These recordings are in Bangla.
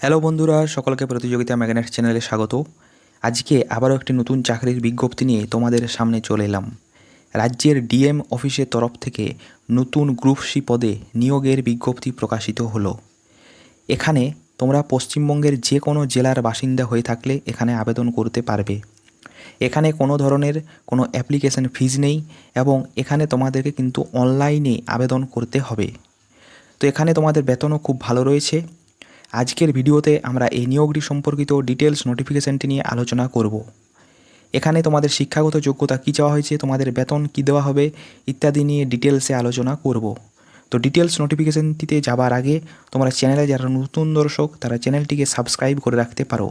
হ্যালো বন্ধুরা, সকলকে প্রতিযোগিতা ম্যাগনেট চ্যানেলে স্বাগত। আজকে আবারও একটি নতুন চাকরির বিজ্ঞপ্তি নিয়ে তোমাদের সামনে চলে এলাম। রাজ্যের ডিএম অফিসের তরফ থেকে নতুন গ্রুপ সি পদে নিয়োগের বিজ্ঞপ্তি প্রকাশিত হলো। এখানে তোমরা পশ্চিমবঙ্গের যে কোনো জেলার বাসিন্দা হয়ে থাকলে এখানে আবেদন করতে পারবে। এখানে কোনো ধরনের কোনো অ্যাপ্লিকেশন ফিজ নেই এবং এখানে তোমাদেরকে কিন্তু অনলাইনে আবেদন করতে হবে। তো এখানে তোমাদের বেতনও খুব ভালো রয়েছে। আজকের ভিডিওতে আমরা এই নিয়োগটি সম্পর্কিত ডিটেলস নোটিফিকেশানটি নিয়ে আলোচনা করব। এখানে তোমাদের শিক্ষাগত যোগ্যতা কী চাওয়া হয়েছে, তোমাদের বেতন কী দেওয়া হবে ইত্যাদি নিয়ে ডিটেলসে আলোচনা করব। তো ডিটেলস নোটিফিকেশানটিতে যাবার আগে তোমরা চ্যানেলে যারা নতুন দর্শক তারা চ্যানেলটিকে সাবস্ক্রাইব করে রাখতে পারো।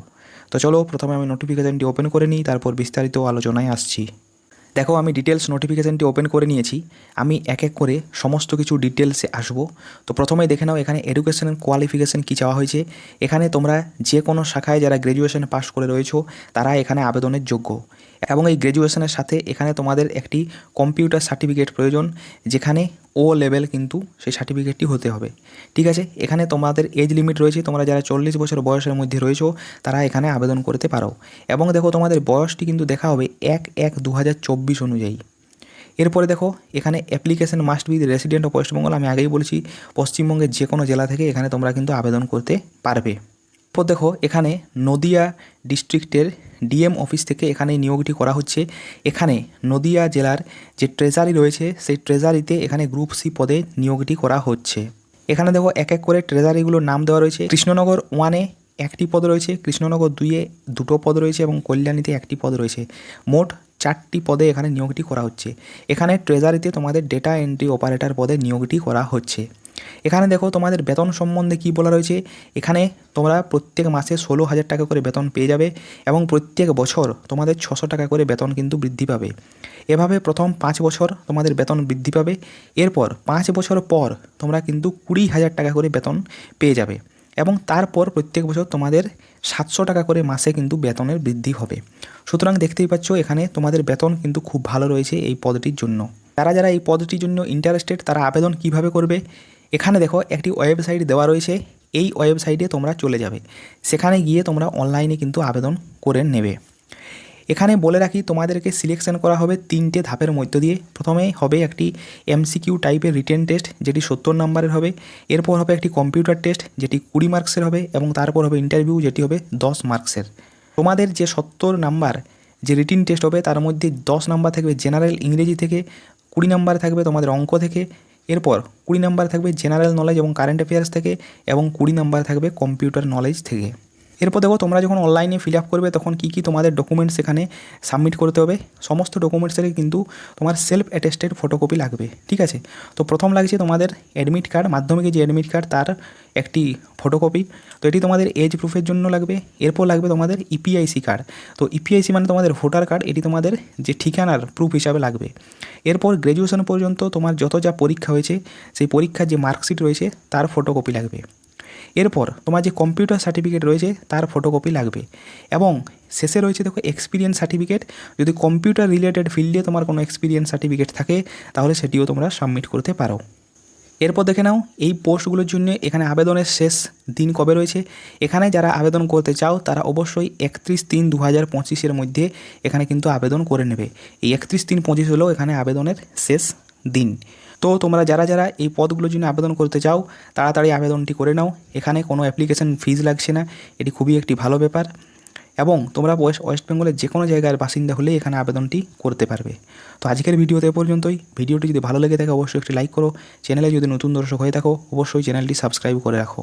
তো চলো প্রথমে আমি নোটিফিকেশানটি ওপেন করে নিই, তারপর বিস্তারিত আলোচনায় আসছি। দেখো, আমি ডিটেলস নোটিফিকেশানটি ওপেন করে নিয়েছি। আমি এক এক করে সমস্ত কিছু ডিটেলসে আসবো। তো প্রথমেই দেখে নাও এখানে এডুকেশন কোয়ালিফিকেশান কী চাওয়া হয়েছে। এখানে তোমরা যে কোনো শাখায় যারা গ্র্যাজুয়েশন পাস করে রয়েছো তারা এখানে আবেদনের যোগ্য এবং এই গ্র্যাজুয়েশনের সাথে এখানে তোমাদের একটি কম্পিউটার সার্টিফিকেট প্রয়োজন, যেখানে ও লেভেল কিন্তু সেই সার্টিফিকেটটি হতে হবে। ঠিক আছে, এখানে তোমাদের এজ লিমিট রয়েছে, তোমরা যারা 40 বছর বয়সের মধ্যে রয়েছো তারা এখানে আবেদন করতে পারো। এবং দেখো তোমাদের বয়সটি কিন্তু দেখা হবে 1/1/2024 অনুযায়ী। এরপরে দেখো এখানে application must be resident of West Bengal. আমি আগেই বলেছি পশ্চিমবঙ্গের যে কোনো জেলা থেকে এখানে তোমরা কিন্তু আবেদন করতে পারবে। এরপর দেখো এখানে নদিয়া ডিস্ট্রিক্টের ডিএম অফিস থেকে এখানে নিয়োগটি করা হচ্ছে। এখানে নদিয়া জেলার যে ট্রেজারি রয়েছে সেই ট্রেজারিতে এখানে গ্রুপ সি পদে নিয়োগটি করা হচ্ছে। এখানে দেখো এক এক করে ট্রেজারিগুলোর নাম দেওয়া রয়েছে। কৃষ্ণনগর 1-এ একটি পদ রয়েছে, কৃষ্ণনগর 2-এ দুটো পদ রয়েছে এবং কল্যাণীতে একটি পদ রয়েছে। মোট 4টি পদে এখানে নিয়োগটি করা হচ্ছে। এখানে ট্রেজারিতে তোমাদের ডেটা এন্ট্রি অপারেটর পদে নিয়োগটি করা হচ্ছে। এখানে দেখো তোমাদের বেতন সম্বন্ধে কী বলা রয়েছে। এখানে তোমরা প্রত্যেক মাসে 16,000 টাকা করে বেতন পেয়ে যাবে এবং প্রত্যেক বছর তোমাদের 600 টাকা করে বেতন কিন্তু বৃদ্ধি পাবে। এভাবে প্রথম 5 বছর তোমাদের বেতন বৃদ্ধি পাবে। এরপর 5 বছর পর তোমরা কিন্তু 20,000 টাকা করে বেতন পেয়ে যাবে এবং তারপর প্রত্যেক বছর তোমাদের 700 টাকা করে মাসে কিন্তু বেতনের বৃদ্ধি হবে। সুতরাং দেখতেই পাচ্ছ এখানে তোমাদের বেতন কিন্তু খুব ভালো রয়েছে এই পদটির জন্য। যারা যারা এই পদটির জন্য ইন্টারেস্টেড তারা আবেদন কিভাবে করবে, এখানে দেখো একটি ওয়েবসাইট দেওয়া রয়েছে। এই ওয়েবসাইটে তোমরা চলে যাবে, সেখানে গিয়ে তোমরা অনলাইনে কিন্তু আবেদন করে নেবে। এখানে বলে রাখি তোমাদেরকে সিলেকশন করা হবে 3টে ধাপের মধ্য দিয়ে। প্রথমে হবে একটি এমসিকিউ টাইপের রিটেন টেস্ট যেটি 70 নম্বরের হবে। এরপর হবে একটি কম্পিউটার টেস্ট যেটি 20 মার্কসের হবে এবং তারপর হবে ইন্টারভিউ যেটি হবে 10 মার্কসের। তোমাদের যে 70 নাম্বার যে রিটিন টেস্ট হবে তার মধ্যে 10 নাম্বার থাকবে জেনারেল ইংরেজি থেকে, 20 নাম্বার থাকবে তোমাদের অঙ্ক থেকে, এরপর 20 নাম্বার থাকবে জেনারেল নলেজ এবং কারেন্ট অ্যাফেয়ার্স থেকে এবং 20 নাম্বার থাকবে কম্পিউটার নলেজ থেকে। এরপর দেখো তোমরা যখন অনলাইনে ফিল আপ করবে তখন কী কী তোমাদের ডকুমেন্টস এখানে সাবমিট করতে হবে। সমস্ত ডকুমেন্টসের কিন্তু তোমার সেলফ অ্যাটেস্টেড ফটোকপি লাগবে। ঠিক আছে, তো প্রথম লাগছে তোমাদের অ্যাডমিট কার্ড, মাধ্যমিকের যে অ্যাডমিট কার্ড তার একটি ফটোকপি। তো এটি তোমাদের এজ প্রুফের জন্য লাগবে। এরপর লাগবে তোমাদের ইপিআইসি কার্ড। তো ইপিআইসি মানে তোমাদের ভোটার কার্ড, এটি তোমাদের যে ঠিকানার প্রুফ হিসাবে লাগবে। এরপর গ্র্যাজুয়েশন পর্যন্ত তোমার যত যা পরীক্ষা হয়েছে সেই পরীক্ষার যে মার্কশিট রয়েছে তার ফটোকপি লাগবে। এরপর তোমার যে কম্পিউটার সার্টিফিকেট রয়েছে তার ফটোকপি লাগবে এবং শেষে রয়েছে দেখো এক্সপিরিয়েন্স সার্টিফিকেট। যদি কম্পিউটার রিলেটেড ফিল্ডে তোমার কোনো এক্সপিরিয়েন্স সার্টিফিকেট থাকে তাহলে সেটিও তোমরা সাবমিট করতে পারো। এরপর দেখে নাও এই পোস্টগুলোর জন্য এখানে আবেদনের শেষ দিন কবে রয়েছে। এখানে যারা আবেদন করতে চাও তারা অবশ্যই 31/3/2025 মধ্যে এখানে কিন্তু আবেদন করে নেবে। এই 31/3/25 হলো এখানে আবেদনের শেষ দিন। তো তোমরা যারা যারা এই পদগুলোর জন্য আবেদন করতে চাও তাড়াতাড়ি আবেদনটি করে নাও। এখানে কোনো অ্যাপ্লিকেশন ফিজ লাগছে না, এটি খুবই একটি ভালো ব্যাপার এবং তোমরা ওয়েস্ট বেঙ্গলের যে কোনো জায়গার বাসিন্দা হলেই এখানে আবেদনটি করতে পারবে। তো আজকের ভিডিওতে এ পর্যন্তই। ভিডিওটি যদি ভালো লেগে থাকে অবশ্যই একটি লাইক করো। চ্যানেলে যদি নতুন দর্শক হয়ে থাকো অবশ্যই চ্যানেলটি সাবস্ক্রাইব করে রাখো।